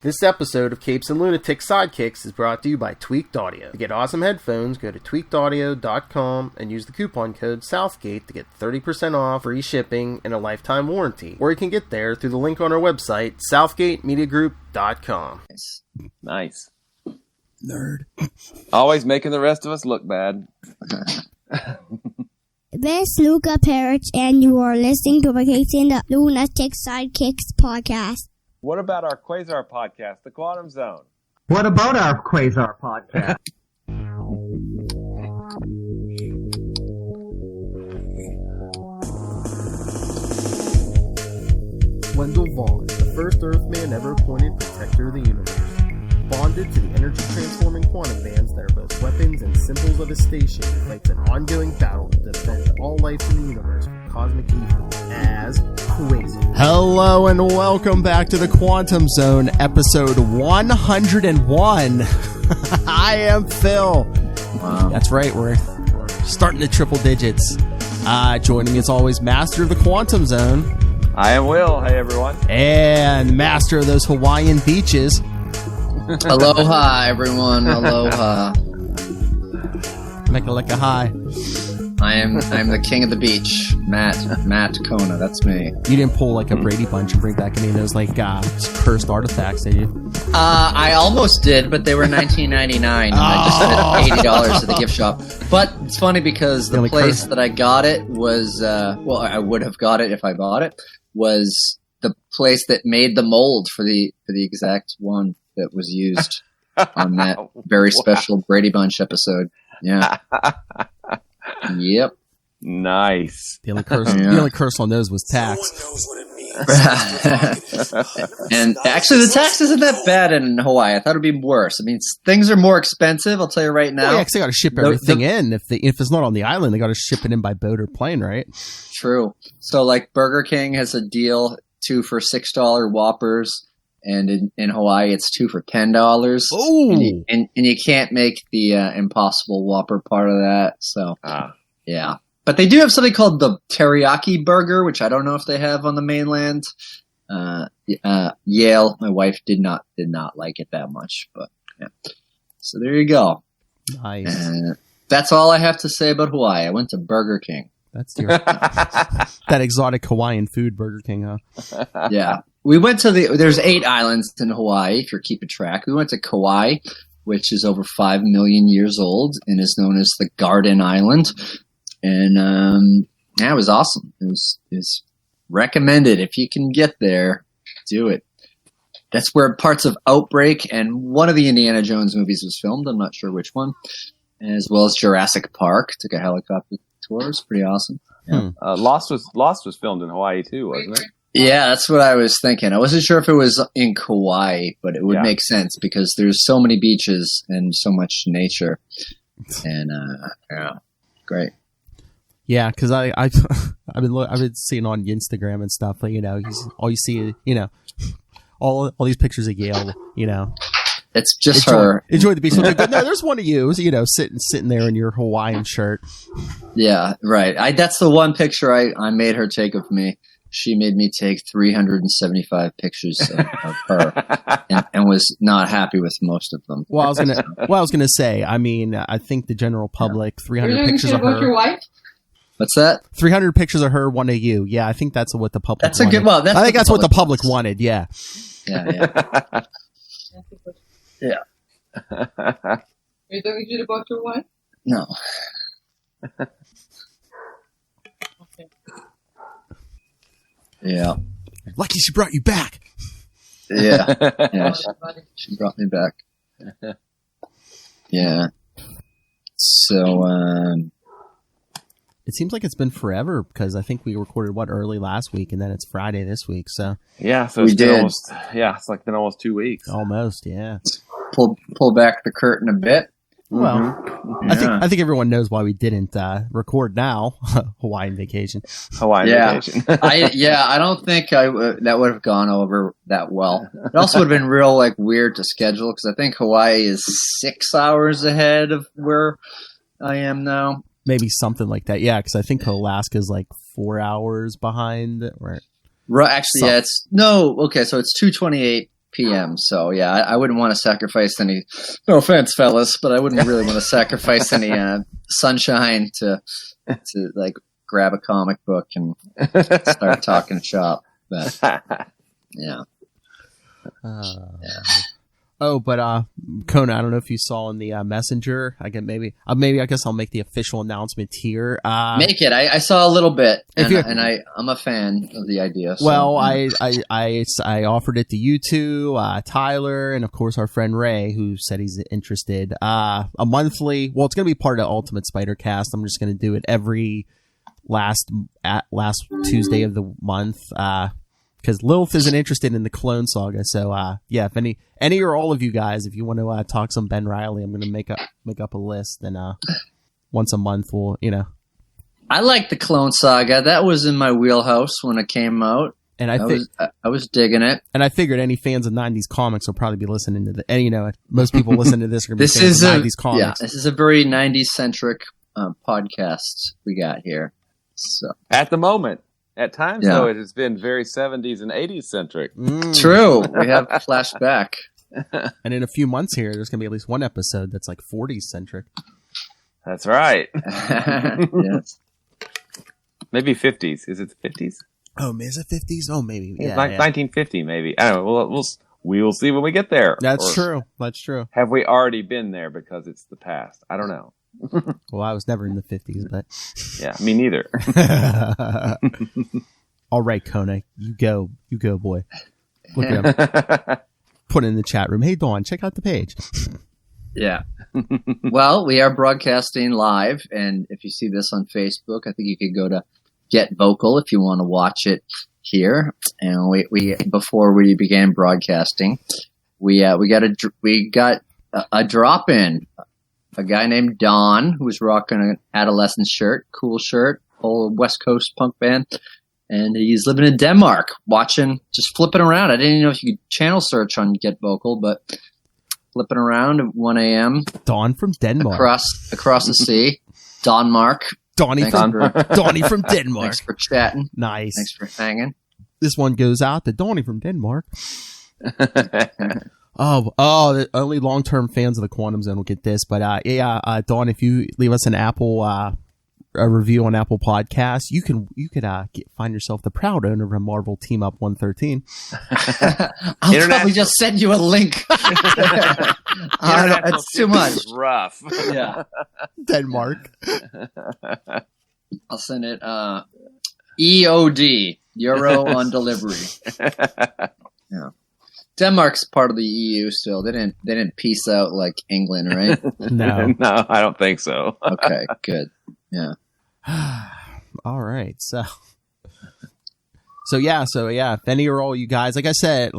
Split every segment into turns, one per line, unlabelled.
This episode of Capes and Lunatics Sidekicks is brought to you by Tweaked Audio. To get awesome headphones, go to tweakedaudio.com and use the coupon code Southgate to get 30% off, free shipping, and a lifetime warranty. Or you can get there through the link on our website, southgatemediagroup.com.
Nice.
Nerd.
Always making the rest of us look bad.
This is Luca Perich, and you are listening to the Capes and the Lunatics Sidekicks podcast.
What about our Quasar podcast, The Quantum Zone?
What about our Quasar podcast?
Wendell Vaughn, the first Earthman ever appointed Protector of the Universe. Bonded to the energy-transforming quantum bands that are both weapons and symbols of his station, he fights an ongoing battle to defend all life in the universe from cosmic evil as Quasar. Hello and welcome back to the Quantum Zone, episode 101. I am Phil.
Wow.
That's right, we're starting to triple digits. Joining me as always, Master of the Quantum Zone.
I am Will. Hey, everyone.
And Master of those Hawaiian beaches.
Aloha, everyone. Aloha.
Make a lick a high.
I'm the king of the beach. Matt Kona. That's me.
You didn't pull like a Brady Bunch and bring back any of those like cursed artifacts, did you?
I almost did, but they were $19.99. And I just spent $80 at the gift shop. But it's funny because the place that I got it was I would have got it if I bought it. Was the place that made the mold for the exact one that was used on that very special Brady Bunch episode. Yeah. Yep.
Nice.
The only curse on those was tax.
And actually, the tax isn't that bad in Hawaii. I thought it'd be worse. I mean, things are more expensive. I'll tell you right now.
Well, yeah, 'cause they got to ship everything in. If it's not on the island, they got to ship it in by boat or plane, right?
True. So, like, Burger King has a deal 2 for $6 Whoppers. And in Hawaii, it's 2 for $10.
Oh,
and you can't make the Impossible Whopper part of that. So, yeah. But they do have something called the teriyaki burger, which I don't know if they have on the mainland. Yale, my wife, did not like it that much. But yeah. So there you go.
Nice.
That's all I have to say about Hawaii. I went to Burger King.
That's that exotic Hawaiian food, Burger King, huh?
Yeah. We went to there's 8 islands in Hawaii, if you're keeping track. We went to Kauai, which is over 5 million years old and is known as the Garden Island. And, it was awesome. It was recommended. If you can get there, do it. That's where parts of Outbreak and one of the Indiana Jones movies was filmed. I'm not sure which one. As well as Jurassic Park. Took a helicopter tour. It was pretty awesome. Yeah.
Lost was filmed in Hawaii too, wasn't it?
Yeah, that's what I was thinking. I wasn't sure if it was in Kauai, but it would make sense because there's so many beaches and so much nature. And great.
Yeah, because I've been seeing on Instagram and stuff. Like, all you see, all these pictures of Yale.
It's just her.
Enjoy the beach. But no, there's one of you, sitting there in your Hawaiian shirt.
Yeah, right. That's the one picture I made her take of me. She made me take 375 pictures of her, and was not happy with most of them.
Well, I was gonna say. I mean, I think the general public 300 pictures of her.
Your wife?
What's that?
300 pictures of her, one of you. Yeah, I think that's what the public.
That's
wanted.
a good one.
I think that's what the public wanted. Yeah.
Yeah. Yeah.
Are you talking shit about your wife?
No.
Okay.
Yeah.
Lucky she brought you back.
Yeah. Yeah. She brought me back. Yeah. So,
it seems like it's been forever because I think we recorded early last week and then it's Friday this week. So
yeah, so it's been been almost 2 weeks.
Almost, yeah.
Pull back the curtain a bit.
Well,
Mm-hmm.
I think everyone knows why we didn't record now. Hawaiian vacation.
Vacation.
I don't think that would have gone over that well. It also would have been real weird to schedule because I think Hawaii is 6 hours ahead of where I am now.
Maybe something like that. Yeah, because I think Alaska's 4 hours behind. Right.
Actually, yeah. So it's 2:28 p.m. So yeah, I wouldn't want to sacrifice any. No offense, fellas, but I wouldn't really want to sacrifice any sunshine to like grab a comic book and start talking shop. But yeah.
Oh, but Kona, I don't know if you saw in the messenger. I guess I'll make the official announcement here.
Make it. I saw a little bit, and I'm a fan of the idea. So.
Well, I offered it to you two, Tyler, and of course our friend Ray, who said he's interested. A monthly. Well, it's going to be part of Ultimate Spider Cast. I'm just going to do it every last Tuesday of the month. Because Lilith isn't interested in the Clone Saga, so yeah. If any or all of you guys, if you want to talk some Ben Reilly, I'm going to make up a list, and once a month we'll,
I like the Clone Saga. That was in my wheelhouse when it came out, and I was digging it.
And I figured any fans of '90s comics will probably be listening to the. And most people listen to this are going to be fans of '90s comics.
Yeah, this is a very '90s centric podcast we got here. So
at the moment. At times, though, it has been very 70s and 80s centric.
True. We have flashback.
And in a few months here, there's going to be at least one episode that's like 40s centric.
That's right.
Yes.
Maybe 50s. Is it the 50s?
Oh, is it 50s? Oh, maybe.
Yeah, 1950, maybe. I don't know. We will see when we get there.
That's true. That's true.
Have we already been there because it's the past? I don't know.
Well, I was never in the 50s, but
yeah, me neither.
All right, Kona, you go, boy. Look at him. Put it in the chat room. Hey, Dawn, check out the page.
Yeah. Well, we are broadcasting live, and if you see this on Facebook, I think you could go to Get Vocal if you want to watch it here. And we before we began broadcasting, we got a drop in. A guy named Don, who was rocking an Adolescent shirt, cool shirt, whole West Coast punk band. And he's living in Denmark, just flipping around. I didn't even know if you could channel search on Get Vocal, but flipping around at 1 a.m.
Don from Denmark.
Across the sea. Denmark.
Donnie from Denmark.
Thanks for chatting.
Nice.
Thanks for hanging.
This one goes out to Donnie from Denmark. Oh! Only long-term fans of the Quantum Zone will get this. But Dawn, if you leave us an Apple a review on Apple Podcasts, you could find yourself the proud owner of a Marvel Team Up 113.
I'll probably just send you a link. It's too much.
Rough.
Yeah.
Denmark.
I'll send it. EOD, Euro on delivery. Yeah. Denmark's part of the EU still. They didn't peace out like England, right?
No,
I don't think so.
Okay, good. Yeah.
All right. So yeah. If any or all you guys, like I said,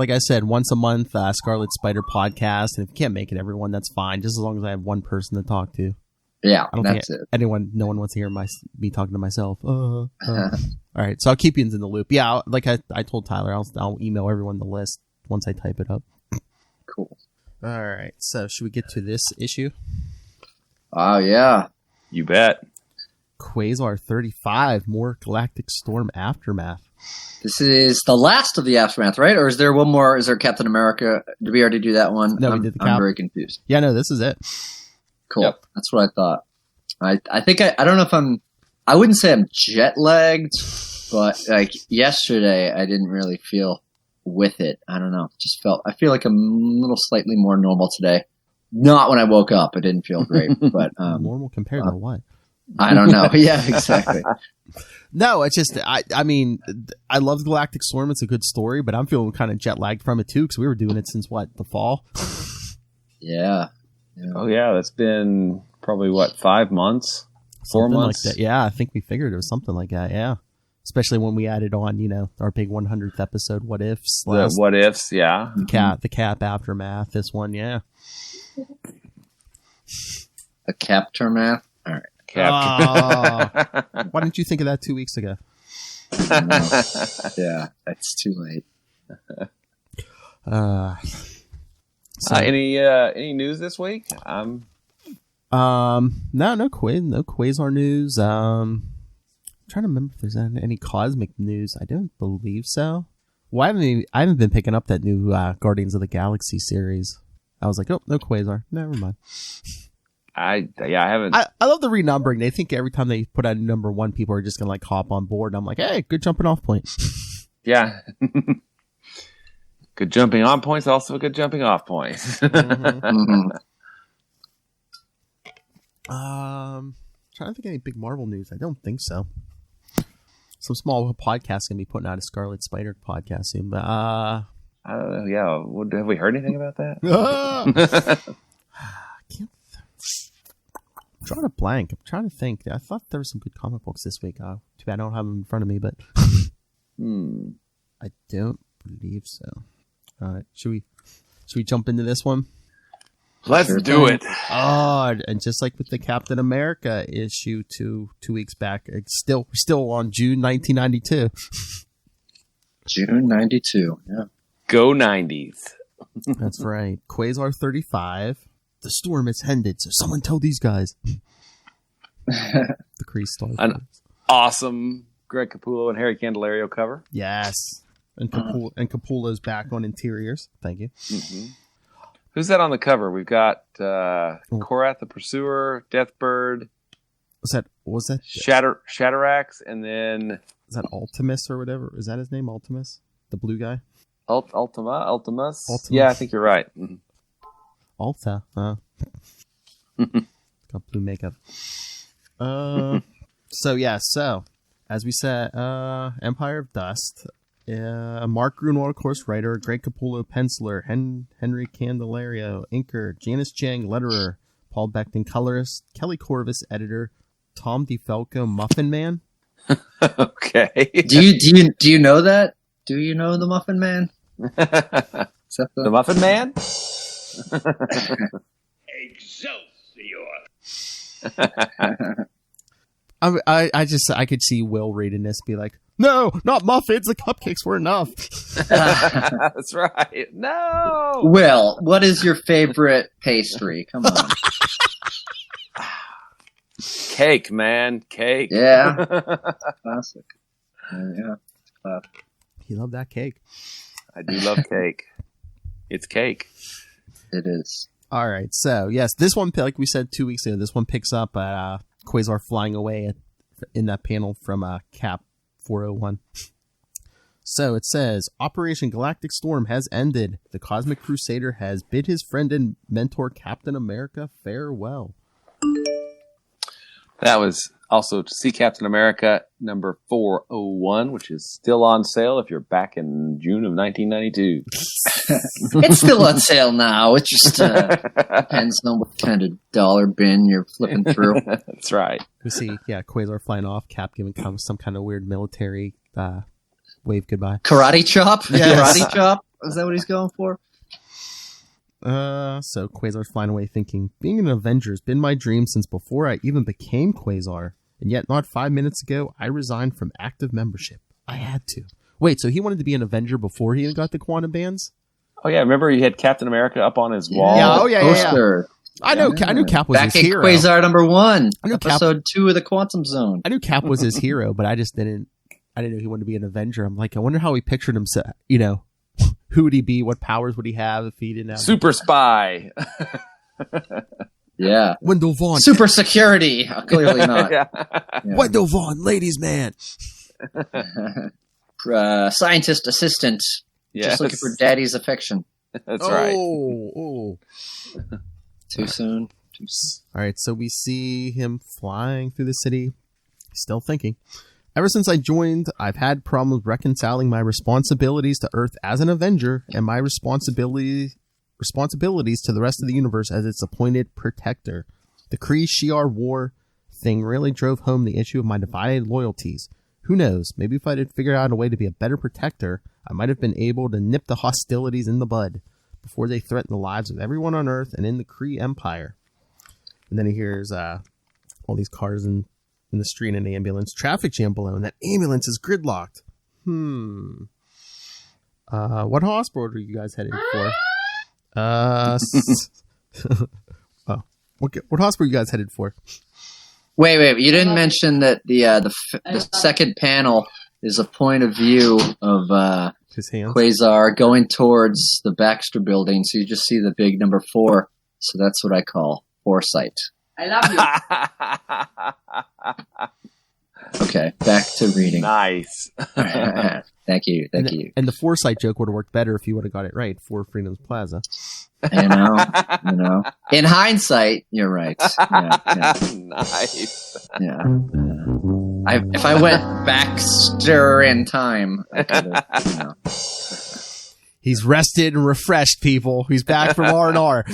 once a month, Scarlet Spider podcast. And if you can't make it, everyone, that's fine. Just as long as I have one person to talk to.
Yeah,
I don't
that's
think
it.
no one wants to hear me talking to myself. All right. So I'll keep you in the loop. Yeah. Like I told Tyler, I'll email everyone the list once I type it up.
Cool.
All right. So should we get to this issue?
Oh, yeah.
You bet.
Quasar 35, more Galactic Storm Aftermath.
This is the last of the Aftermath, right? Or is there one more? Is there Captain America? Did we already do that one?
No, we did the Cap.
I'm very confused.
Yeah, no, this is it.
Cool.
Yep.
That's what I thought. I think I don't know if I wouldn't say I'm jet lagged, but like yesterday I didn't really feel with it. I don't know. I feel like I'm a little slightly more normal today. Not when I woke up. It didn't feel great, but
normal compared to what?
I don't know. Yeah, exactly.
No, it's just I mean I love Galactic Storm. It's a good story, but I'm feeling kind of jet lagged from it too because we were doing it since the fall.
Yeah.
Oh yeah, that's been probably 5 months, 4 months.
Like that. Yeah, I think we figured it was something like that. Yeah. Especially when we added on, our big 100th episode, What Ifs.
The What Ifs, yeah.
The Cap Aftermath, this one, yeah.
A Captermath? All right.
Why didn't you think of that 2 weeks ago?
Yeah, it's too late.
Any news this week?
No Quasar news. I'm trying to remember if there's any cosmic news. I don't believe so. Well, I haven't been picking up that new Guardians of the Galaxy series. I was like, oh, no Quasar. Never mind.
I haven't.
I love the renumbering. They think every time they put out number 1, people are just going to like hop on board. I'm like, hey, good jumping off point.
Yeah. Good jumping on points, also a good jumping off point.
Mhm.
Trying to think of any big Marvel news. I don't think so. Some small podcast gonna be putting out a Scarlet Spider podcast soon, but
I don't know. Yeah, have we heard anything about that?
I'm drawing a blank. I'm trying to think. I thought there were some good comic books this week. Too bad I don't have them in front of me, but I don't believe so. All right, should we jump into this one?
Let's do it.
Oh, and just like with the Captain America issue two weeks back, it's still on June 1992.
June 92. Yeah.
Go 90s.
That's right. Quasar 35. The storm has ended, so someone tell these guys. The Kree Star.
An awesome Greg Capullo and Harry Candelario cover.
Yes. And Capullo's back on interiors. Thank you.
Mm-hmm. Who's that on the cover? We've got Korath the Pursuer, Deathbird.
Was that
Shatterax, and then
is that Ultimus or whatever? Is that his name? Ultimus, the blue guy.
Ultimus. Yeah, I think you're right. Mm-hmm.
Alta. Got blue makeup. So as we said, Empire of Dust. Mark Gruenwald, of course, writer. Greg Capullo, penciler. Henry Candelario, inker. Janice Chang, letterer. Paul Beckton, colorist. Kelly Corvus, editor. Tom DeFalco, Muffin Man.
Okay.
Do you know that? Do you know the Muffin Man?
The Muffin Man?
Excelsior!
I could see Will reading this be like, no, not muffins. The cupcakes were enough.
That's right. No.
Will, what is your favorite pastry? Come on.
Cake, man. Cake.
Yeah. Classic. Yeah.
He loved that cake.
I do love cake. It's cake.
It is.
All right. So, yes, this one, like we said 2 weeks ago, this one picks up Quasar flying away in that panel from Cap 401. So it says, Operation Galactic Storm has ended. The Cosmic Crusader has bid his friend and mentor Captain America farewell.
That was also to see Captain America number 401, which is still on sale if you're back in June of 1992.
It's still on sale now. It just depends on what kind of dollar bin you're flipping through.
That's right.
We see, Quasar flying off, Cap giving some kind of weird military wave goodbye.
Karate chop?
Yes.
Karate chop? Is that what he's going for?
So Quasar's flying away thinking, being an Avenger has been my dream since before I even became Quasar. And yet not 5 minutes ago, I resigned from active membership. I had to. Wait, so he wanted to be an Avenger before he got the quantum bands?
Oh, yeah. Remember he had Captain America up on his wall?
Yeah,
poster.
I knew Cap was
back
his hero.
Back at Quasar number 1,
I knew
episode 2 of the Quantum Zone.
I knew Cap was his hero, but I didn't know he wanted to be an Avenger. I'm like, I wonder how he pictured himself, who would he be? What powers would he have if he didn't have
Super spy.
Yeah.
Wendell Vaughn.
Super security. Clearly not.
Yeah.
Wendell Vaughn, ladies man.
Scientist assistant.
Yes.
Just looking for daddy's affection.
That's right.
Oh.
Too soon.
All right, so we see him flying through the city. Still thinking. Ever since I joined, I've had problems reconciling my responsibilities to Earth as an Avenger and my responsibilities to the rest of the universe as its appointed protector. The Kree-Shi'ar war thing really drove home the issue of my divided loyalties. Who knows, maybe if I had figured out a way to be a better protector, I might have been able to nip the hostilities in the bud before they threaten the lives of everyone on Earth and in the Kree Empire. And then he hears all these cars in the street and an ambulance. Traffic jam below, and that ambulance is gridlocked. What hospital are you guys headed for? What hospital are you guys headed for?
Wait! You didn't mention that the second panel is a point of view of
his hands.
Quasar going towards the Baxter building, so you just see the big number 4. So that's what I call foresight.
I love you.
Okay, back to reading.
Nice.
Thank you.
And the foresight joke would have worked better if you would have got it right for Freedom's Plaza.
You know. In hindsight, you're right. Yeah.
Nice.
Yeah. If I went Baxter in time, I could have,
He's rested and refreshed, people. He's back from R&R.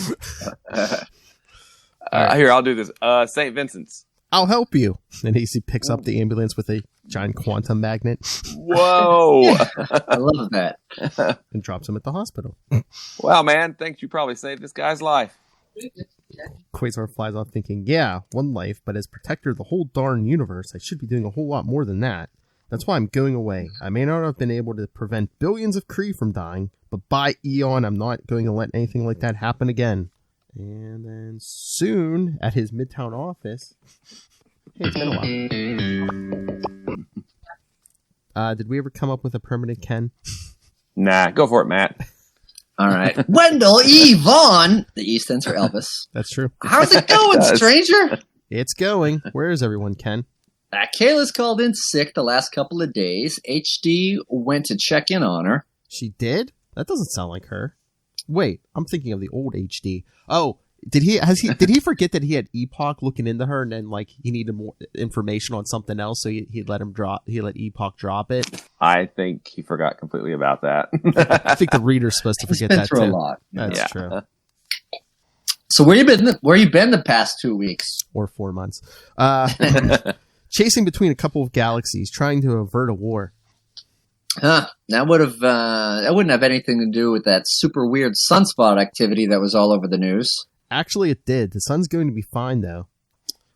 Here, I'll do this. St. Vincent's.
I'll help you. And he picks up the ambulance with a giant quantum magnet.
Whoa.
I love that.
And drops him at the hospital.
Well, man, thanks. You probably saved this guy's life.
Quasar flies off thinking, yeah, one life, but as protector of the whole darn universe, I should be doing a whole lot more than that. That's why I'm going away. I may not have been able to prevent billions of Kree from dying, but by Eon, I'm not going to let anything like that happen again. And then soon, at his Midtown office... Hey, it's been a while. Did we ever come up with a permanent Ken?
Nah, go for it, Matt.
All right. Wendell E. Vaughn. The E stands for Elvis.
That's true.
How's it going, stranger?
It's going. Where is everyone, Ken?
Kayla's called in sick the last couple of days. HD went to check in on her.
She did? That doesn't sound like her. Wait, I'm thinking of the old HD. Oh, did he forget that he had Epoch looking into her, and then like he needed more information on something else, so he let Epoch drop it?
I think he forgot completely about that.
I think the reader's supposed to forget that too.
A lot.
That's true.
So where you been the past 2 weeks
or 4 months? Chasing between a couple of galaxies, trying to avert a war.
Huh. That wouldn't have anything to do with that super weird sunspot activity that was all over the news.
Actually, it did. The sun's going to be fine, though.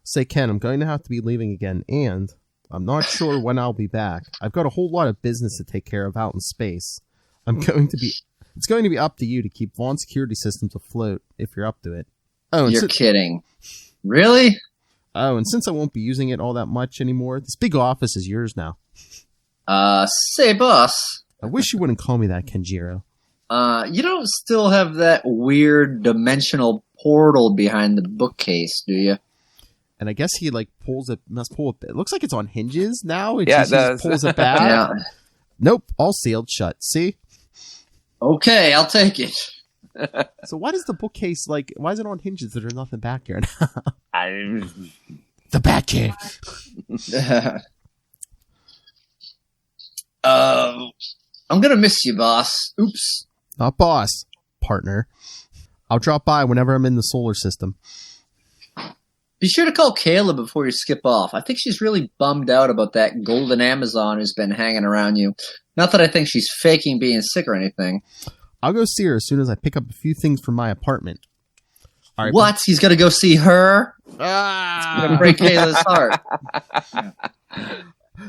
Say, Ken, I'm going to have to be leaving again, and I'm not sure when I'll be back. I've got a whole lot of business to take care of out in space. It's going to be up to you to keep Vaughn's security systems afloat, if you're up to it. Oh, and
you're kidding. Really?
Oh, and since I won't be using it all that much anymore, this big office is yours now.
Say, boss.
I wish you wouldn't call me that, Kenjiro.
You don't still have that weird dimensional portal behind the bookcase, do you?
And I guess he must pull it. It looks like it's on hinges now.
It does.
Pulls it back.
Yeah.
Nope, all sealed shut. See?
Okay, I'll take it.
So why does the bookcase why is it on hinges? There's nothing back here. The Batcave.
I'm gonna miss you, boss. Oops.
Not boss, partner. I'll drop by whenever I'm in the solar system.
Be sure to call Kayla before you skip off. I think she's really bummed out about that golden Amazon who's been hanging around you. Not that I think she's faking being sick or anything.
I'll go see her as soon as I pick up a few things from my apartment. All right,
what? He's gonna go see her?
Ah!
It's gonna break Kayla's heart.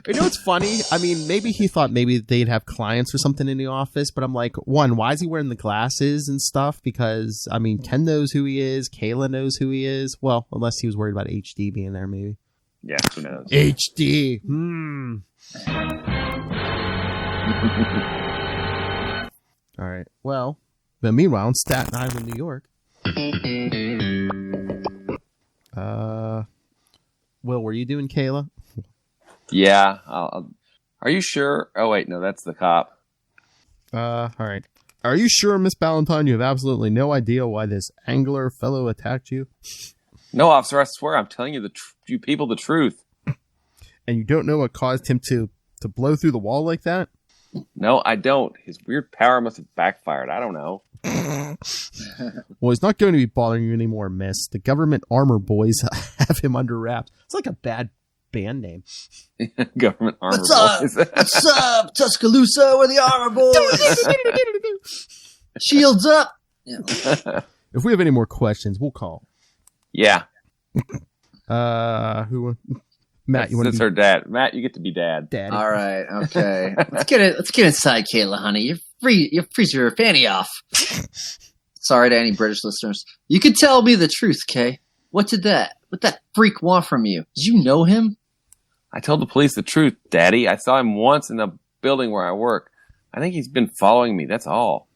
You know what's funny? I mean, maybe he thought maybe they'd have clients or something in the office, but I'm like, one, why is he wearing the glasses and stuff? Because, I mean, Ken knows who he is. Kayla knows who he is. Well, unless he was worried about HD being there, maybe.
Yeah, who knows?
HD. All right. Well, but meanwhile, in Staten Island, New York. Will, were you doing Kayla?
Yeah. Are you sure? Oh, wait. No, that's the cop.
All right. Are you sure, Miss Ballantyne, you have absolutely no idea why this angler fellow attacked you?
No, officer, I swear I'm telling you you people the truth.
And you don't know what caused him to blow through the wall like that?
No, I don't. His weird power must have backfired. I don't know.
Well, he's not going to be bothering you anymore, miss. The government armor boys have him under wraps. It's like a bad band name.
Government armor boys.
What's up, Tuscaloosa? We're the armor boys. Shields up. Yeah.
If we have any more questions, we'll call.
Yeah.
Who? Matt, you want to be
her dad? Matt, you get to be dad.
Daddy.
All right. Okay. Let's get inside, Kayla, honey. You're free. You freeze your fanny off. Sorry to any British listeners. You can tell me the truth, Kay. What that freak want from you? Did you know him?
I told the police the truth, Daddy. I saw him once in the building where I work. I think he's been following me. That's all.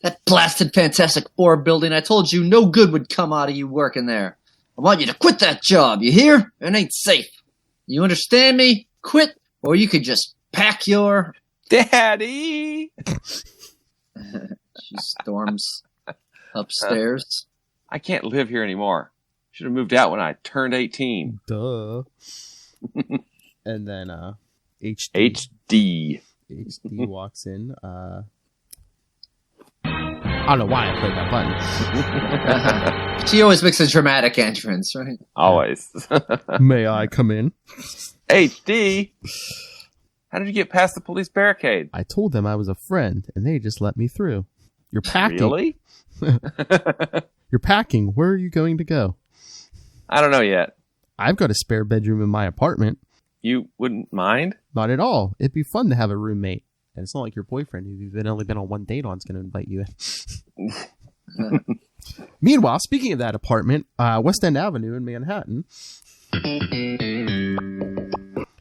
That blasted Fantastic Four building, I told you no good would come out of you working there. I want you to quit that job, you hear? It ain't safe. You understand me? Quit, or you could just pack your...
Daddy!
She storms upstairs.
I can't live here anymore. Should have moved out when I turned 18.
Duh. And then
HD
walks in. I don't know why I played that button.
She always makes a dramatic entrance, right?
Always.
May I come in?
HD? How did you get past the police barricade?
I told them I was a friend, and they just let me through. You're packing.
Really?
You're packing. Where are you going to go?
I don't know yet.
I've got a spare bedroom in my apartment.
You wouldn't mind?
Not at all. It'd be fun to have a roommate. And it's not like your boyfriend who you've only been on one date on is going to invite you in. Meanwhile, speaking of that apartment, West End Avenue in Manhattan.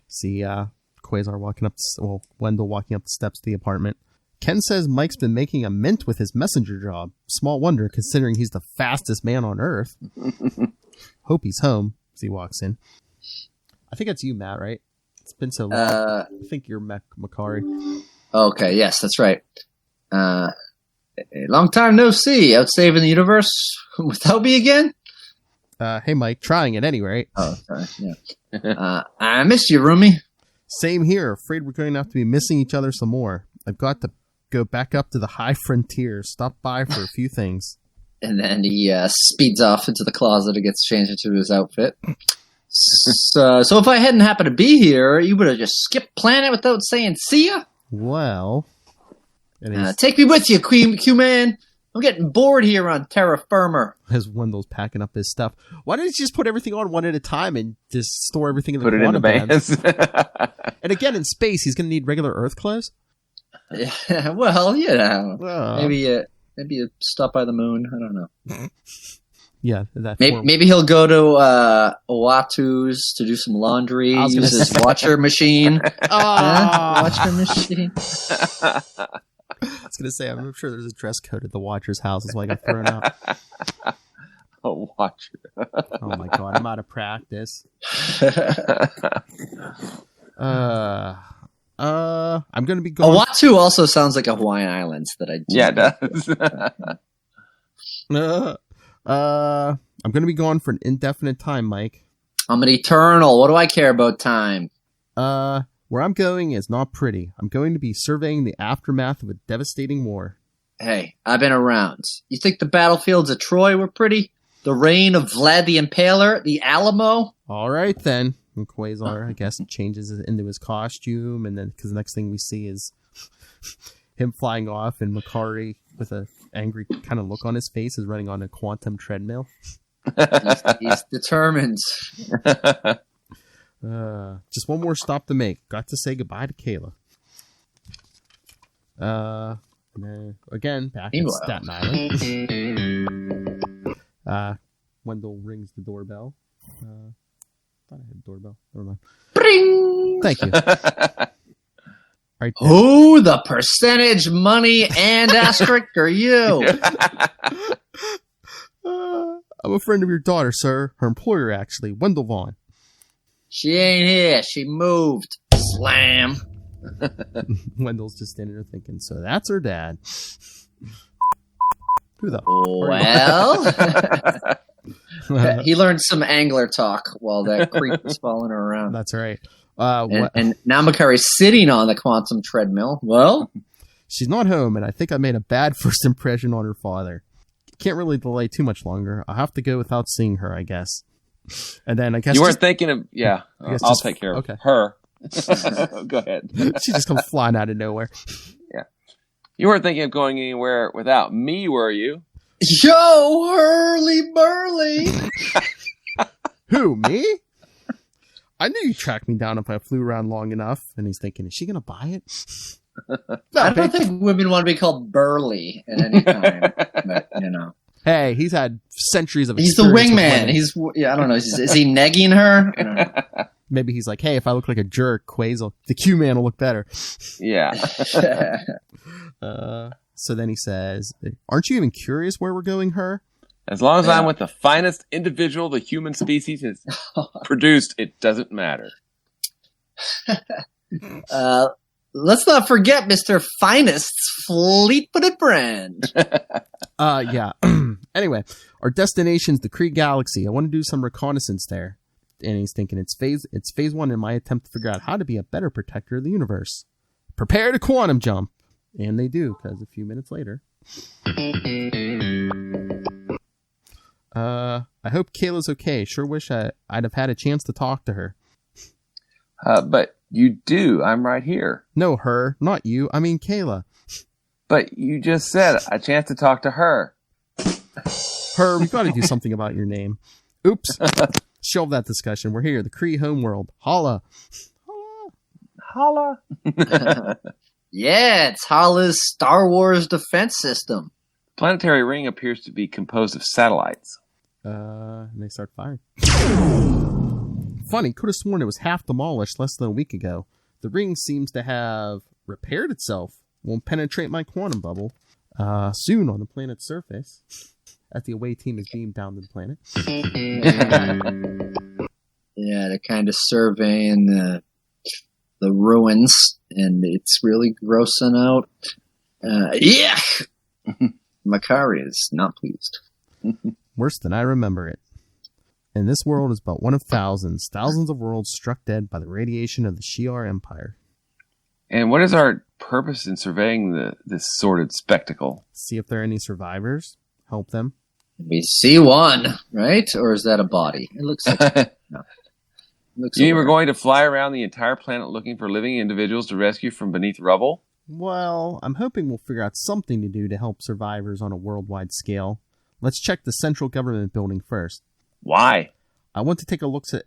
See Quasar walking up, Wendell walking up the steps to the apartment. Ken says Mike's been making a mint with his messenger job. Small wonder, considering he's the fastest man on Earth. Hope he's home as he walks in. I think that's you, Matt, right? It's been so long. I think you're Makari.
Okay, yes, that's right. A long time no see. Out saving the universe without me again?
Hey, Mike, trying at any rate.
Oh, sorry. Yeah. I missed you, roomie.
Same here. Afraid we're going to have to be missing each other some more. I've got to go back up to the high frontier. Stop by for a few things.
And then he speeds off into the closet and gets changed into his outfit. So if I hadn't happened to be here, you would have just skipped planet without saying see ya?
Well,
take me with you, Q-Man. I'm getting bored here on terra firma.
As Wendell's packing up his stuff. Why didn't you just put everything on one at a time and just store everything in the
Put it in the bands.
And again, in space, he's going to need regular Earth clothes?
Yeah, well, you know. Maybe you stop by the moon. I don't know.
Yeah, that
maybe he'll go to Owatu's to do some laundry. Use his washer machine. Washer machine.
I was going to say, I'm sure there's a dress code at the Watcher's house. That's why I got thrown out.
Oh, Watcher.
Oh, my God. I'm out of practice. I'm going to be going...
Owatu also sounds like a Hawaiian Islands that I do.
Yeah, it does.
I'm going to be gone for an indefinite time, Mike.
I'm an eternal. What do I care about time?
Where I'm going is not pretty. I'm going to be surveying the aftermath of a devastating war.
Hey, I've been around. You think the battlefields of Troy were pretty? The reign of Vlad the Impaler? The Alamo?
All right, then. And Quasar, I guess, changes into his costume, and then, because the next thing we see is him flying off, and Makari, with an angry kind of look on his face, is running on a quantum treadmill.
He's determined.
Just one more stop to make. Got to say goodbye to Kayla. Again, back in Staten Island. Wendell rings the doorbell. Thought I had a doorbell. Never mind.
Bring!
Thank you. Right there.
Who the percentage money and asterisk are you?
I'm a friend of your daughter, sir. Her employer, actually. Wendell Vaughn.
She ain't here. She moved. Slam.
Wendell's just standing there thinking, so that's her dad. Who the?
Well, he learned some angler talk while that creep was following her around.
That's right.
And now Makari's sitting on the quantum treadmill. Well,
she's not home, and I think I made a bad first impression on her father. Can't really delay too much longer. I'll have to go without seeing her, I guess. And then I guess
you weren't thinking of. Yeah, I'll take care of her. Go ahead.
She just comes flying out of nowhere.
Yeah, you weren't thinking of going anywhere without me, were you?
Yo, Hurley Burley.
Who, me? I knew you'd track me down if I flew around long enough. And he's thinking, is she going to buy it?
I don't think women want to be called Burley at any time. But, you know.
Hey, he's had centuries of
experience. He's the wingman. I don't know. Is he negging her? I don't know.
Maybe he's like, hey, if I look like a jerk, the Q-man will look better.
Yeah.
So then he says, aren't you even curious where we're going, her?
As long as I'm with the finest individual the human species has produced, it doesn't matter.
Let's not forget Mr. Finest's fleet-footed friend.
Yeah. Anyway, our destination's the Kree Galaxy. I want to do some reconnaissance there. And he's thinking it's phase 1 in my attempt to figure out how to be a better protector of the universe. Prepare to quantum jump. And they do, because a few minutes later. I hope Kayla's okay. Sure wish I'd have had a chance to talk to her.
But you do. I'm right here.
No, her. Not you. I mean Kayla.
But you just said a chance to talk to her.
Her, we've got to do something about your name. Oops. Shelve that discussion. We're here. The Kree homeworld. Holla.
Holla.
Yeah, it's Holla's Star Wars defense system.
The planetary ring appears to be composed of satellites.
And they start firing. Funny, could have sworn it was half demolished less than a week ago. The ring seems to have repaired itself. Won't penetrate my quantum bubble. Soon on the planet's surface. As the away team is beamed down to the planet.
Yeah, they're kind of surveying the ruins, and it's really grossing out. Yeah! Makari is not pleased.
Worse than I remember it. And this world is but one of thousands of worlds struck dead by the radiation of the Shi'ar Empire.
And what is our purpose in surveying this sordid spectacle?
See if there are any survivors. Help them.
We see one, right? Or is that a body? It looks like... No.
You mean we're going to fly around the entire planet looking for living individuals to rescue from beneath rubble?
Well, I'm hoping we'll figure out something to do to help survivors on a worldwide scale. Let's check the central government building first.
Why?
I want to take a look at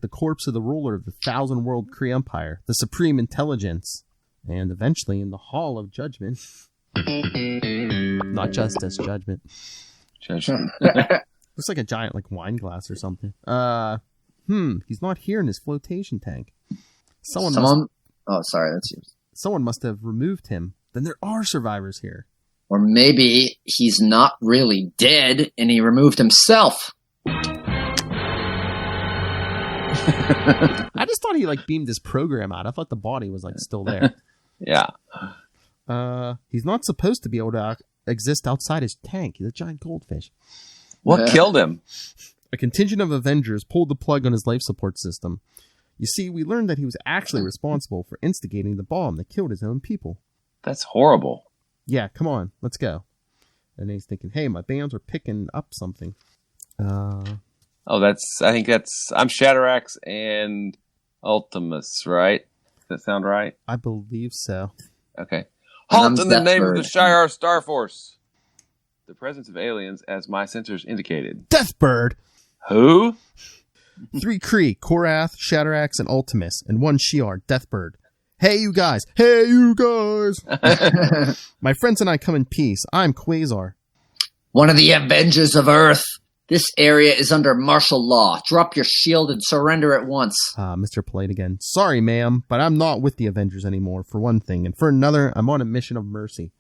the corpse of the ruler of the 1,000-world Kree Empire, the Supreme Intelligence, and eventually in the Hall of Judgment. Not justice, judgment.
Judgment.
Looks like a giant wine glass or something. He's not here in his flotation tank.
Oh, sorry, that's yours.
Someone must have removed him. Then there are survivors here.
Or maybe he's not really dead and he removed himself.
I just thought he beamed his program out. I thought the body was still there.
Yeah.
He's not supposed to be able to exist outside his tank. He's a giant goldfish.
What killed him?
A contingent of Avengers pulled the plug on his life support system. You see, we learned that he was actually responsible for instigating the bomb that killed his own people.
That's horrible.
Yeah, come on, let's go. And then he's thinking, hey, my bands are picking up something.
I'm Shatterax and Ultimus, right? Does that sound right?
I believe so.
Okay. Halt in the name of the
Deathbird.
Shi'ar Star Force. The presence of aliens, as my sensors indicated.
Deathbird!
Who?
3 Kree, Korath, Shatterax, and Ultimus, and 1 Shi'ar, Deathbird. Hey, you guys! Hey, you guys! My friends and I come in peace. I'm Quasar.
One of the Avengers of Earth. This area is under martial law. Drop your shield and surrender at once.
Mr. Polite again. Sorry, ma'am, but I'm not with the Avengers anymore, for one thing. And for another, I'm on a mission of mercy.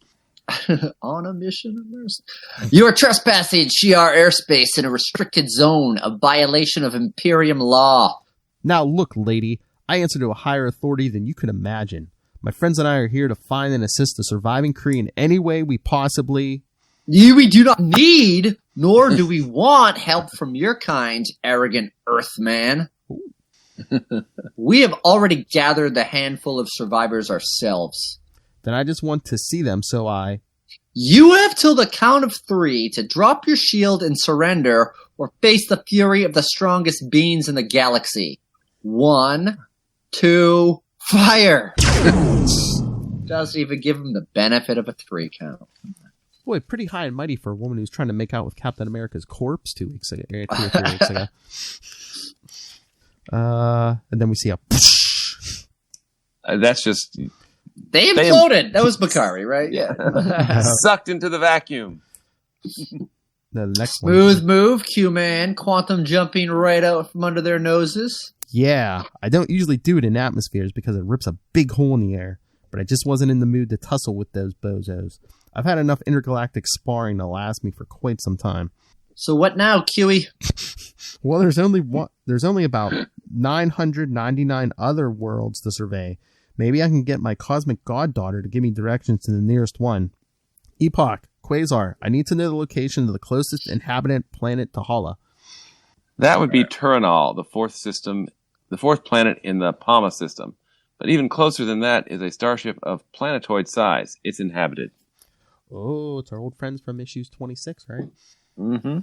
On a mission of mercy. You are trespassing Shi'ar airspace in a restricted zone, a violation of Imperium law.
Now look, lady, I answer to a higher authority than you can imagine. My friends and I are here to find and assist the surviving Kree in any way we possibly...
We do not need, nor do we want help from your kind, arrogant Earthman. We have already gathered the handful of survivors ourselves.
Then I just want to see them, so I...
You have till the count of 3 to drop your shield and surrender, or face the fury of the strongest beings in the galaxy. 1, 2, fire! Doesn't even give him the benefit of a 3 count.
Boy, pretty high and mighty for a woman who's trying to make out with Captain America's corpse 2 weeks ago, 2 or 3 weeks ago. And then we see a...
That's just...
They imploded! That was Makari, right?
Yeah. Sucked into the vacuum.
The next
Smooth move, Q-Man. Quantum jumping right out from under their noses.
Yeah, I don't usually do it in atmospheres because it rips a big hole in the air. but I just wasn't in the mood to tussle with those bozos. I've had enough intergalactic sparring to last me for quite some time.
So what now, Kiwi?
Well, there's only about 999 other worlds to survey. Maybe I can get my cosmic goddaughter to give me directions to the nearest one. Epoch, Quasar, I need to know the location of the closest inhabitant planet to Hala.
That would be Turinal, the fourth planet in the Palma system. But even closer than that is a starship of planetoid size. It's inhabited.
Oh, it's our old friends from issues 26, right?
Mm-hmm.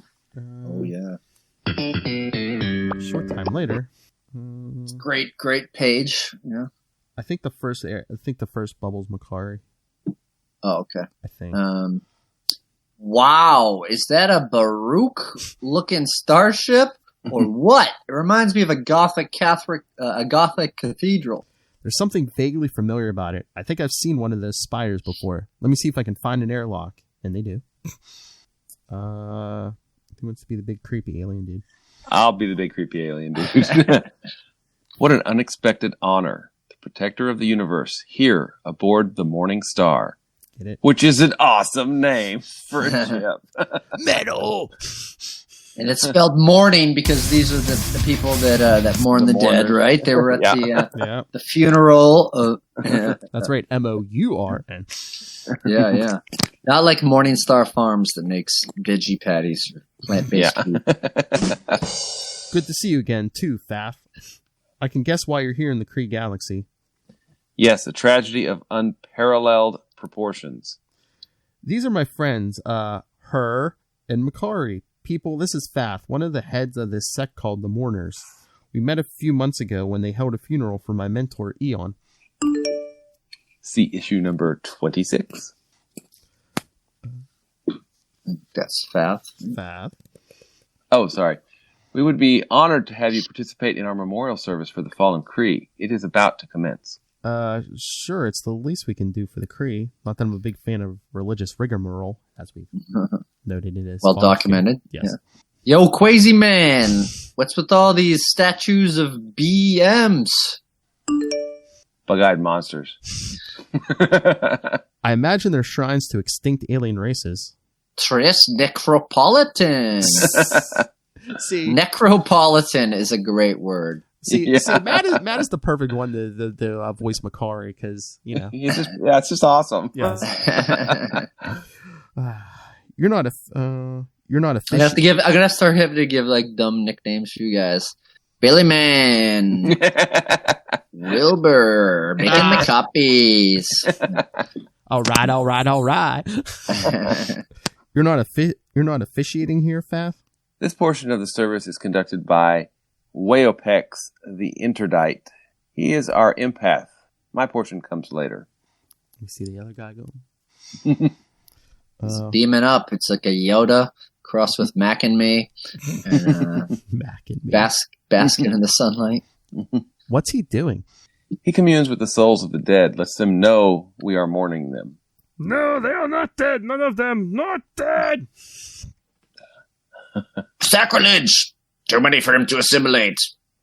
Oh yeah.
Short time later.
Great page. Yeah.
I think the first bubble's Makari.
Oh, okay.
I think.
Wow, is that a Baruch looking starship or what? It reminds me of a Gothic cathedral.
There's something vaguely familiar about it. I think I've seen one of those spires before. Let me see if I can find an airlock. And they do. He wants to be the big creepy alien dude.
I'll be the big creepy alien dude. What an unexpected honor. The protector of the universe, here aboard the Morning Star.
Get it?
Which is an awesome name for a ship.
Metal!
And it's spelled mourning because these are the people that mourn the dead, right? They were at the funeral of...
That's right, MOURN.
Yeah. Not like Morning Star Farms that makes veggie patties or plant-based food.
Good to see you again, too, Faf. I can guess why you're here in the Kree Galaxy.
Yes, a tragedy of unparalleled proportions.
These are my friends, Her and Makari. People, this is Faf, one of the heads of this sect called the Mourners. We met a few months ago when they held a funeral for my mentor, Eon.
See issue number 26.
That's Faf.
Faf.
Oh, sorry. We would be honored to have you participate in our memorial service for the fallen Kree. It is about to commence.
Sure, it's the least we can do for the Kree. Not that I'm a big fan of religious rigmarole, as we've noted it is.
Well documented.
Yes.
Yeah. Yo, Quasi Man! What's with all these statues of BMs?
Bug-eyed monsters.
I imagine they're shrines to extinct alien races.
Tris Necropolitan.
See,
Necropolitan is a great word.
See, Matt is the perfect one to voice Makari because
it's just awesome.
Yes. You're not a fish.
I'm gonna start having to give like dumb nicknames for you guys. Billy Man, Wilbur, making the copies.
All right. You're not officiating here, Faf?
This portion of the service is conducted by Weopex, the Interdite. He is our empath. My portion comes later.
Let me see the other guy going.
It's beaming up. It's like a Yoda crossed with Mac and me. And,
Mac and me.
Basking in the sunlight.
What's he doing?
He communes with the souls of the dead, lets them know we are mourning them.
No, they are not dead. None of them. Not dead.
Sacrilege! Too many for him to assimilate.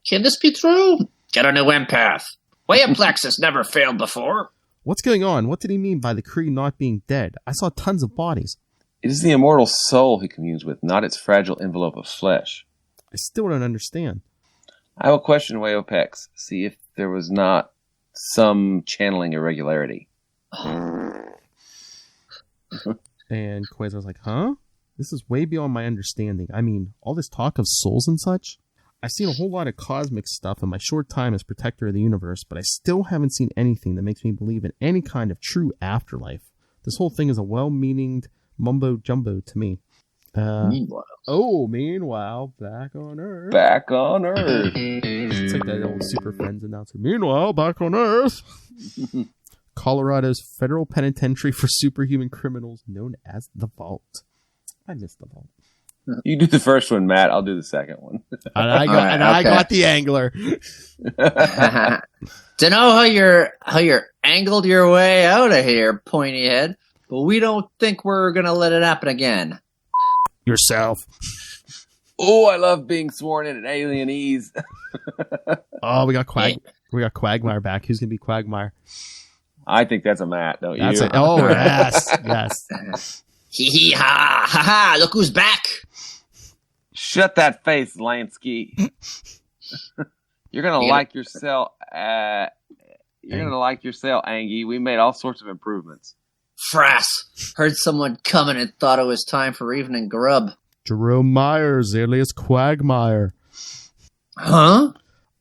Can this be true? Get a new empath. Weoplex has never failed before.
What's going on? What did he mean by the Kree not being dead? I saw tons of bodies.
It is the immortal soul he communes with, not its fragile envelope of flesh.
I still don't understand.
I will question Weopex, see if there was not some channeling irregularity.
And Quasar's like, huh? This is way beyond my understanding. I mean, all this talk of souls and such? I've seen a whole lot of cosmic stuff in my short time as protector of the universe, but I still haven't seen anything that makes me believe in any kind of true afterlife. This whole thing is a well-meaning mumbo-jumbo to me. Meanwhile, back on Earth.
Back on Earth.
It's like that old Super Friends announcer. Meanwhile, back on Earth. Colorado's federal penitentiary for superhuman criminals known as the Vault. I missed the Vault.
You do the first one, Matt. I'll do the second one.
I got the angler.
To know how you're angled your way out of here, pointy head, but we don't think we're gonna let it happen again.
Yourself.
Oh, I love being sworn in at Alienese.
Oh, we got Quagmire back. Who's gonna be Quagmire?
I think that's a Matt, don't
That's
you?
it. Oh, yes. Yes.
Hee hee ha ha ha! Look who's back!
Shut that face, Lansky. You're gonna like your cell. You're gonna like your cell, Angie. We made all sorts of improvements.
Frass. Heard someone coming and thought it was time for evening grub.
Jerome Myers, alias Quagmire.
Huh?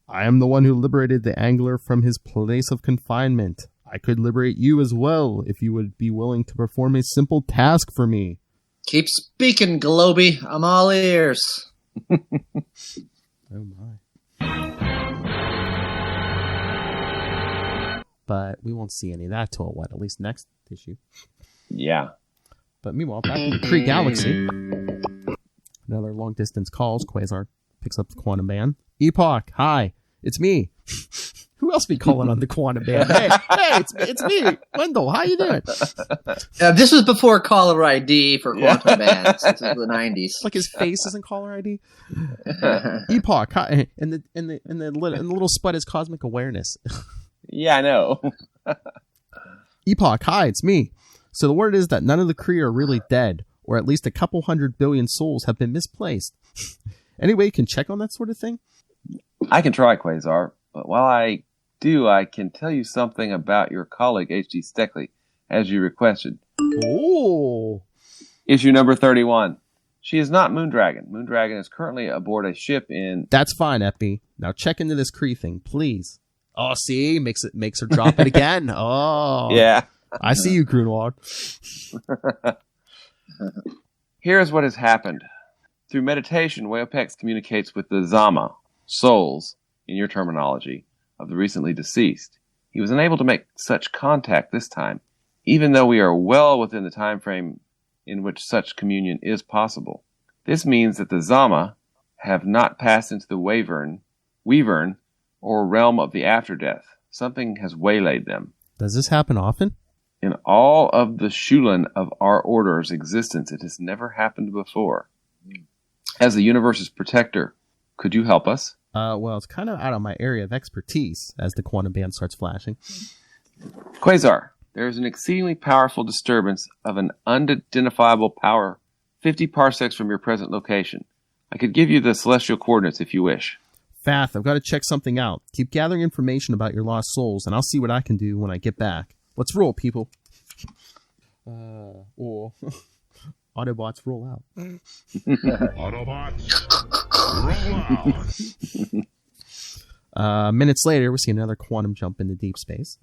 I am the one who liberated the angler from his place of confinement. I could liberate you as well if you would be willing to perform a simple task for me.
Keep speaking, Globy. I'm all ears.
Oh my. But we won't see any of that till what? At least next issue.
Yeah.
But meanwhile, back in the Kree Galaxy, another long distance calls. Quasar picks up the quantum band. Epoch, hi, it's me. Who else be calling on the quantum band? Hey, it's me, Wendell. How you doing?
This was before caller ID for quantum bands. This is the 90s.
Like his face isn't caller ID. Epoch, hi, and the little spud is cosmic awareness.
Yeah, I know.
Epoch, hi, it's me. So the word is that none of the Kree are really dead, or at least a couple 100 billion souls have been misplaced. Any way you can check on that sort of thing?
I can try, Quasar, but while I do, I can tell you something about your colleague, H.G. Steckley, as you requested.
Oh.
Issue number 31. She is not Moondragon. Moondragon is currently aboard a ship in...
That's fine, Epi. Now check into this Kree thing, please. Oh, see? Makes her drop it again. Oh.
Yeah.
I see you, Grunwald.
Here's what has happened. Through meditation, Whaopex communicates with the Zama, souls, in your terminology, of the recently deceased. He was unable to make such contact this time, even though we are well within the time frame in which such communion is possible. This means that the Zama have not passed into the Weavern, or realm of the after-death. Something has waylaid them.
Does this happen often?
In all of the Shulan of our order's existence, it has never happened before. As the universe's protector, could you help us?
Well, it's kind of out of my area of expertise, as the quantum band starts flashing.
Quasar, there is an exceedingly powerful disturbance of an unidentifiable power 50 parsecs from your present location. I could give you the celestial coordinates if you wish.
Fath, I've got to check something out. Keep gathering information about your lost souls, and I'll see what I can do when I get back. Let's roll, people. Or Autobots roll out.
Autobots, roll out.
Minutes later, we see another quantum jump into deep space.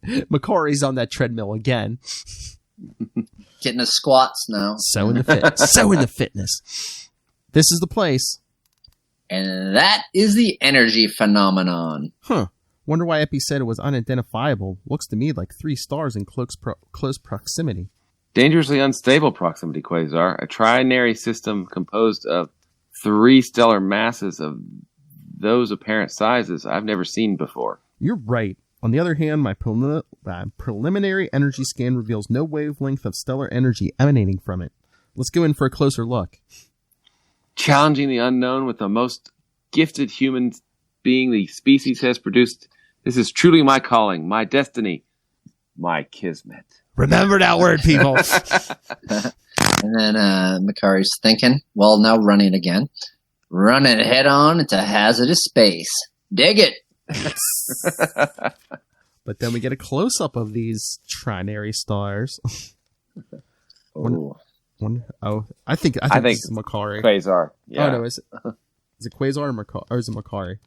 Makari's on that treadmill again.
Getting his squats now.
So in the fitness. This is the place.
And that is the energy phenomenon.
Huh. Wonder why Epi said it was unidentifiable. Looks to me like 3 stars in close proximity.
Dangerously unstable proximity, Quasar. A trinary system composed of 3 stellar masses of those apparent sizes I've never seen before.
You're right. On the other hand, my preliminary energy scan reveals no wavelength of stellar energy emanating from it. Let's go in for a closer look.
Challenging the unknown with the most gifted human being the species has produced. This is truly my calling, my destiny, my kismet.
Remember that word, people.
And then Makari's thinking, well, now running again. Running head on into hazardous space. Dig it.
But then we get a close-up of these trinary stars. I think this is Makari.
Quasar. Yeah.
Oh, no, is it Quasar or is it Makari?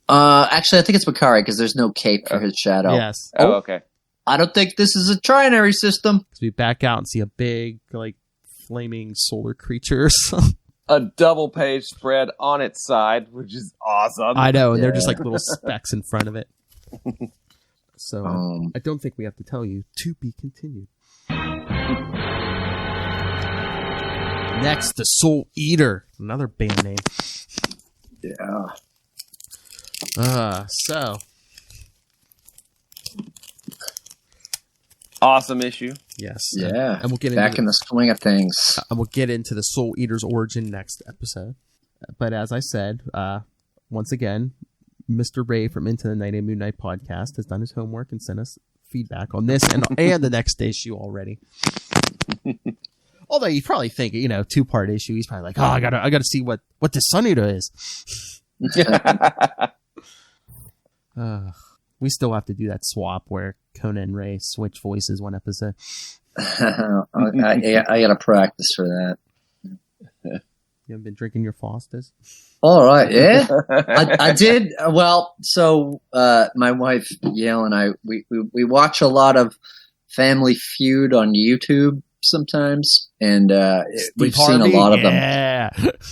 Actually, I think it's Makari because there's no cape for his shadow.
Yes.
Oh, okay.
I don't think this is a trinary system.
So we back out and see a big, flaming solar creature.
A double page spread on its side, which is awesome.
I know, and they're just like little specks in front of it. So I don't think we have to tell you. To be continued. Next, the Soul Eater, another band name.
Yeah.
So
awesome issue.
Yes.
Yeah.
And we'll get
back in the swing of things.
And we'll get into the Soul Eater's origin next episode. But as I said, once again, Mr. Ray from Into the Night and Moon Knight podcast has done his homework and sent us feedback on this and the next issue already. Although you probably think, 2-part issue, he's probably like, oh, I gotta see what this Sunita is. We still have to do that swap where Conan and Ray switch voices one episode.
I gotta practice for that.
You haven't been drinking your Fosters?
All right, yeah, I did. Well, so my wife Yale and I we watch a lot of Family Feud on YouTube sometimes, and we've seen a lot of them.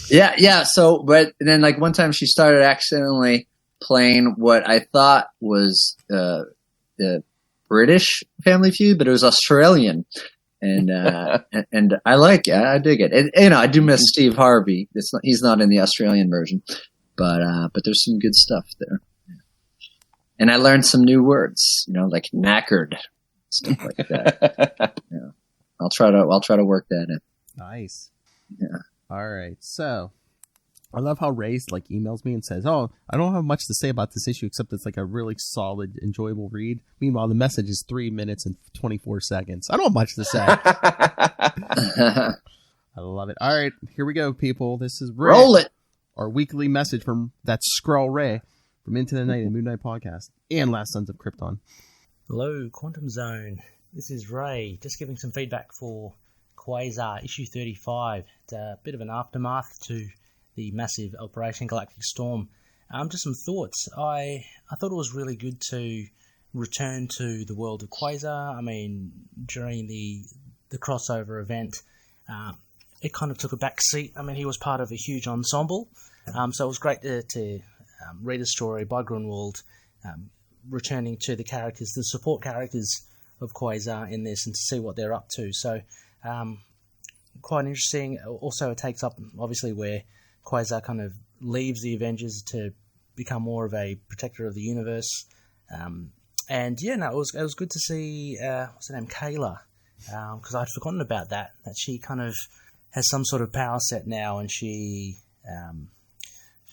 Yeah. So, but then like one time she started accidentally playing what I thought was the British Family Feud, but it was Australian. And and I like it. I dig it. And, I do miss Steve Harvey. He's not in the Australian version, but there's some good stuff there. And I learned some new words, like knackered, stuff like that. Yeah. I'll try to work that in.
Nice.
Yeah.
All right. So I love how Ray emails me and says, "Oh, I don't have much to say about this issue except it's a really solid, enjoyable read." Meanwhile, the message is 3 minutes and 24 seconds. I don't have much to say. I love it. All right, here we go, people. This is Ray.
Roll it.
Our weekly message from that Skrull Ray from Into the Night and Moon Knight podcast and Last Sons of Krypton.
Hello, Quantum Zone. This is Ray. Just giving some feedback for Quasar issue 35. It's a bit of an aftermath to the massive Operation Galactic Storm. Just some thoughts. I thought it was really good to return to the world of Quasar. I mean, during the crossover event, it kind of took a back seat. I mean, he was part of a huge ensemble, so it was great to read a story by Grunwald, returning to the characters, the support characters of Quasar in this, and to see what they're up to. So, quite interesting. Also, it takes up, obviously, where Quasar kind of leaves the Avengers to become more of a protector of the universe. And yeah, no, it was good to see, what's her name, Kayla, because I'd forgotten about that she kind of has some sort of power set now, and she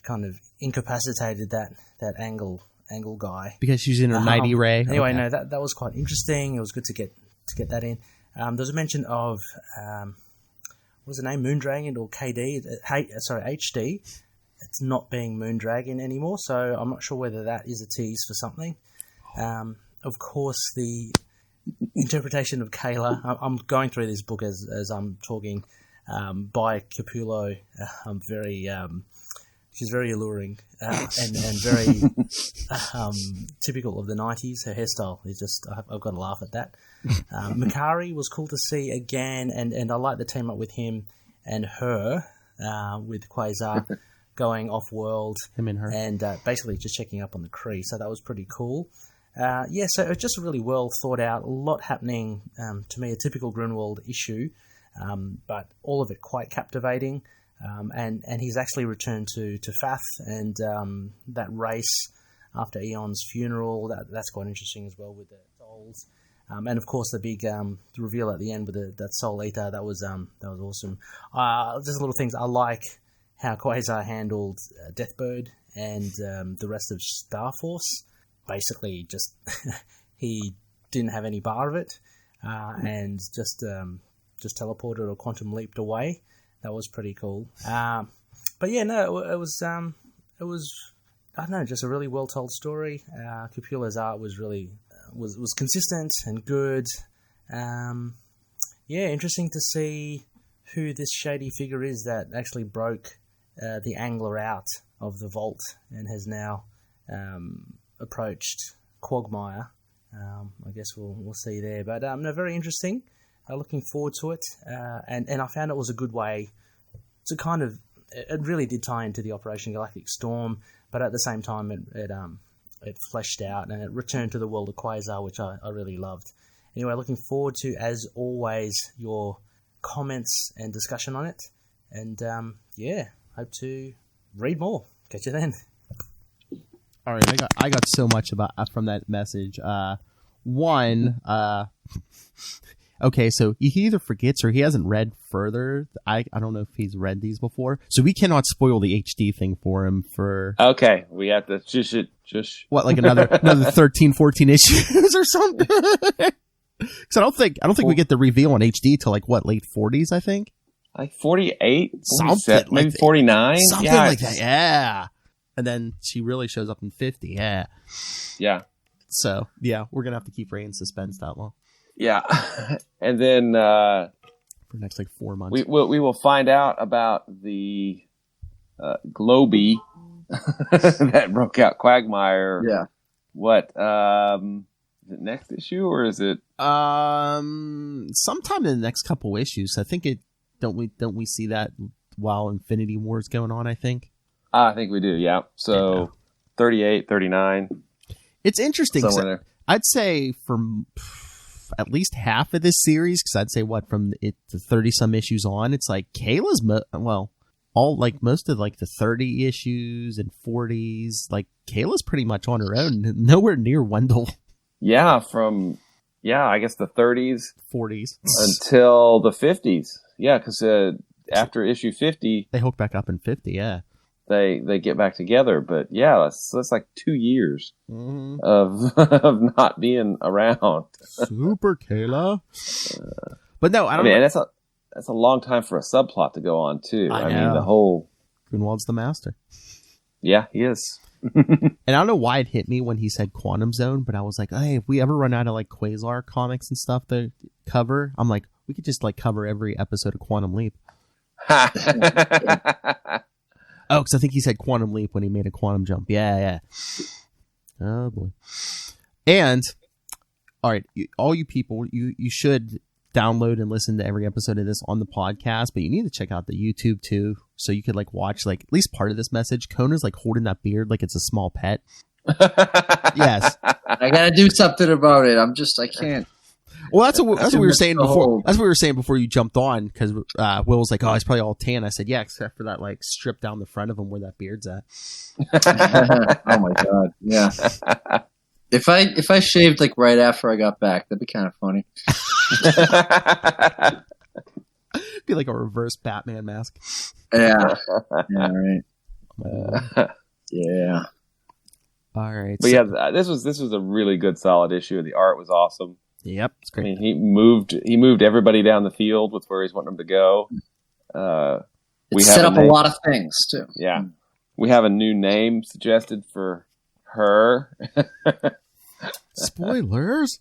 kind of incapacitated that angle guy.
Because she's in her mighty Ray.
Anyway, no, that was quite interesting. It was good to get that in. There's a mention of, what was the name, Moondragon or KD? HD. It's not being Moondragon anymore, so I'm not sure whether that is a tease for something. Of course, the interpretation of Kayla. I'm going through this book as I'm talking. By Capullo. She's very alluring and very typical of the 90s. Her hairstyle is just, I've got to laugh at that. Makari was cool to see again, and I like the team up with him and her, with Quasar going off-world.
Him and her.
And basically just checking up on the Kree, so that was pretty cool. Yeah, so it's just really well thought out, a lot happening, to me, a typical Grunwald issue, but all of it quite captivating. And he's actually returned to Fath, and that race after Eon's funeral, that's quite interesting as well with the souls. And of course the big reveal at the end with that Soul Eater, that was awesome. Just little things. I like how Quasar handled Deathbird and the rest of Star Force. Basically, just he didn't have any bar of it, and just teleported or quantum leaped away. That was pretty cool. But yeah, no, it was I don't know, just a really well told story. Capullo's art was really was consistent and good. Yeah, interesting to see who this shady figure is that actually broke the Angler out of the vault and has now approached Quagmire. I guess we'll see there. But no, very interesting. Looking forward to it. And I found it was a good way to kind of, it really did tie into the Operation Galactic Storm, but at the same time it fleshed out and it returned to the world of Quasar, which I really loved. Anyway, looking forward to, as always, your comments and discussion on it. And yeah, hope to read more. Catch you then.
All right, I got so much from that message. One,
okay, so he either forgets or he hasn't read further. I don't know if he's read these before. So we cannot spoil the HD thing for him for...
Okay, we have to just...
What, like another 13, 14 issues or something? Because I don't think we get the reveal on HD till like, what, late 40s, I think?
Like 48?
Something
maybe 49?
Something like that, yeah. And then she really shows up in 50, yeah.
Yeah.
So, yeah, we're going to have to keep Ray in suspense that long.
Yeah. And then...
for the next, like, 4 months.
We will find out about the Globy that broke out Quagmire.
Yeah.
What, is it next issue or is it...
sometime in the next couple issues. I think it... Don't we see that while Infinity War is going on, I think?
I think we do, yeah. So, 38, 39.
It's interesting.
Somewhere there.
I'd say from at least half of this series, because I'd say from the 30-some issues on, it's like Kayla's, most of like the 30 issues and 40s, like Kayla's pretty much on her own, nowhere near Wendell.
Yeah, I guess the 30s.
40s.
Until the 50s. Yeah, because after issue 50...
They hook back up in 50, yeah.
They get back together. But yeah, that's like 2 years of not being around.
Super Kayla. But no, I don't
mean, that's a long time for a subplot to go on, too. I mean, the whole...
Grunwald's the master.
Yeah, he is.
And I don't know why it hit me when he said Quantum Zone, but I was like, hey, if we ever run out of like Quasar comics and stuff to cover, I'm like, we could just like cover every episode of Quantum Leap. Oh, because I think he said Quantum Leap when he made a quantum jump. Yeah. Oh boy. And all right, all you people, you should download and listen to every episode of this on the podcast, but you need to check out the YouTube too, so you could like watch like at least part of this message. Kona's like holding that beard like it's a small pet. Yes,
I gotta do something about it. I can't.
Well, that's what we were saying before. That's what we were saying before you jumped on, because Will was like, "Oh, he's probably all tan." I said, "Yeah, except for that like strip down the front of him where that beard's at."
Oh my god, yeah. If I shaved like right after I got back, that'd be kind of funny.
Be like a reverse Batman mask.
Yeah. Yeah. Right. Yeah.
All right.
But yeah, this was a really good, solid issue. The art was awesome.
Yep, it's great.
I mean, he moved everybody down the field with where he's wanting them to go.
We set up a lot of things too.
Yeah, we have a new name suggested for her.
Spoilers.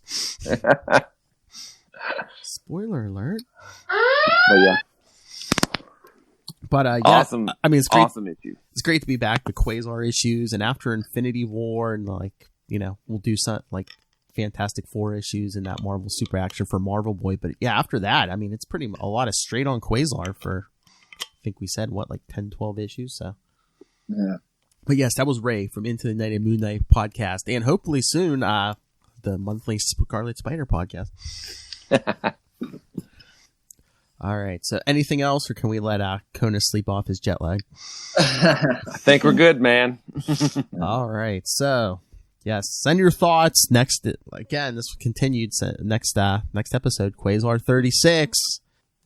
Spoiler alert.
But yeah.
But yeah,
awesome.
I mean, it's great.
Awesome issue.
It's great to be back. The Quasar issues, and after Infinity War, and like we'll do some like Fantastic Four issues and that Marvel Super Action for Marvel Boy. But yeah, after that, I mean, it's pretty a lot of straight on Quasar for. I think we said like 10, 12 issues. So
yeah.
But yes, that was Ray from Into the Night and Moon Knight podcast, and hopefully soon the monthly Scarlet Spider podcast. All right. So anything else, or can we let Kona sleep off his jet lag?
I think we're good, man.
All right. So yes, send your thoughts next. Again, this continued next episode, Quasar 36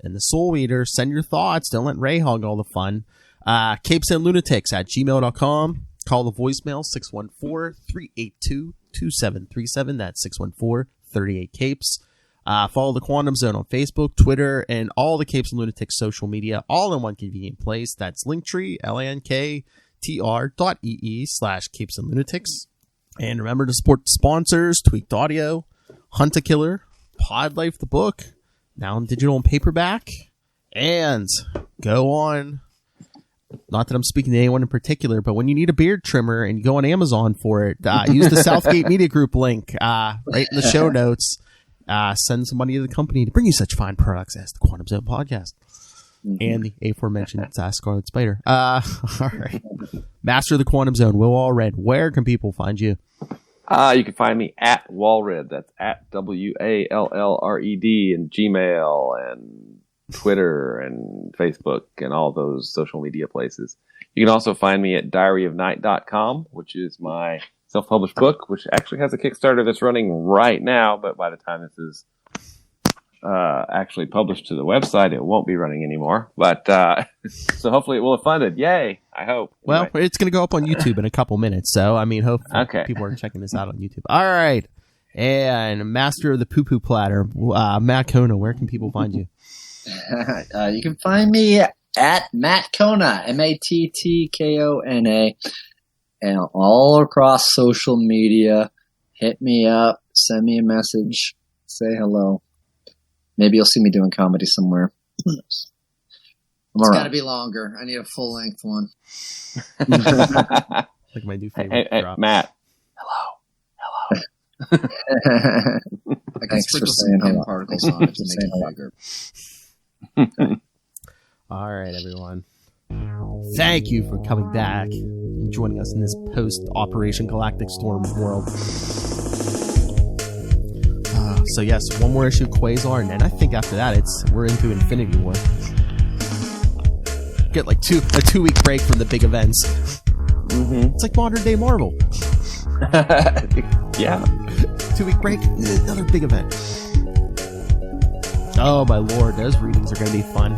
and the Soul Eater. Send your thoughts. Don't let Ray hog all the fun. capesandlunatics@gmail.com. Call the voicemail 614-382-2737. That's 614-38-CAPES. Follow the Quantum Zone on Facebook, Twitter, and all the Capes and Lunatics social media, all in one convenient place. That's Linktree, linktr.ee/Capes and Lunatics. And remember to support the sponsors, Tweaked Audio, Hunt a Killer, Pod Life the book, now in digital and paperback, and go on. Not that I'm speaking to anyone in particular, but when you need a beard trimmer and you go on Amazon for it, use the Southgate Media Group link right in the show notes. Send some money to the company to bring you such fine products as the Quantum Zone podcast and the aforementioned Scarlet Spider. All right. Master of the Quantum Zone, Will Allred. Where can people find you?
You can find me at Wallred. That's at WALLRED in Gmail and Twitter and Facebook and all those social media places. You can also find me at diaryofnight.com, which is my self-published book, which actually has a Kickstarter that's running right now, but by the time this is actually published to the website. It won't be running anymore, but so hopefully it will have funded. Yay! I hope.
Well,
Anyway.
it's going to go up on YouTube in a couple minutes, so I mean, hopefully people are checking this out on YouTube. All right, and master of the poo poo platter, Matt Kona. Where can people find you?
You can find me at Matt Kona, MATTKONA, and all across social media. Hit me up, send me a message, say hello. Maybe you'll see me doing comedy somewhere. It's got to be longer. I need a full length one.
Like my new favorite.
Hey, Matt. Hello.
Thanks for saying hello. Particles on it to make it bigger.
All right, everyone. Thank you for coming back and joining us in this post-Operation Galactic Storm world. So yes, one more issue of Quasar, and then I think after that we're into Infinity War. Get like a 2-week break from the big events.
Mm-hmm.
It's like modern day Marvel.
Yeah.
2-week break, another big event. Oh my lord, those readings are going to be fun.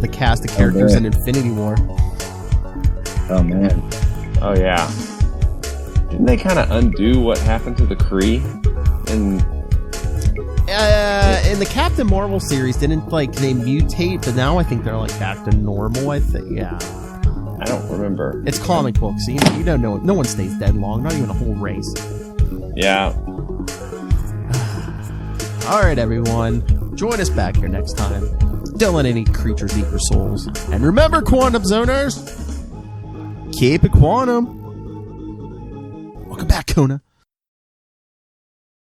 The cast of characters in Infinity War.
Oh man.
Oh yeah. Didn't they kind of undo what happened to the Kree? In
the Captain Marvel series, didn't they mutate? But now I think they're like back to normal. I think, yeah.
I don't remember.
It's comic books. You don't know. No one stays dead long. Not even a whole race.
Yeah.
All right, everyone. Join us back here next time. Don't let any creatures eat your souls. And remember, Quantum Zoners, keep it quantum. Welcome back, Kona.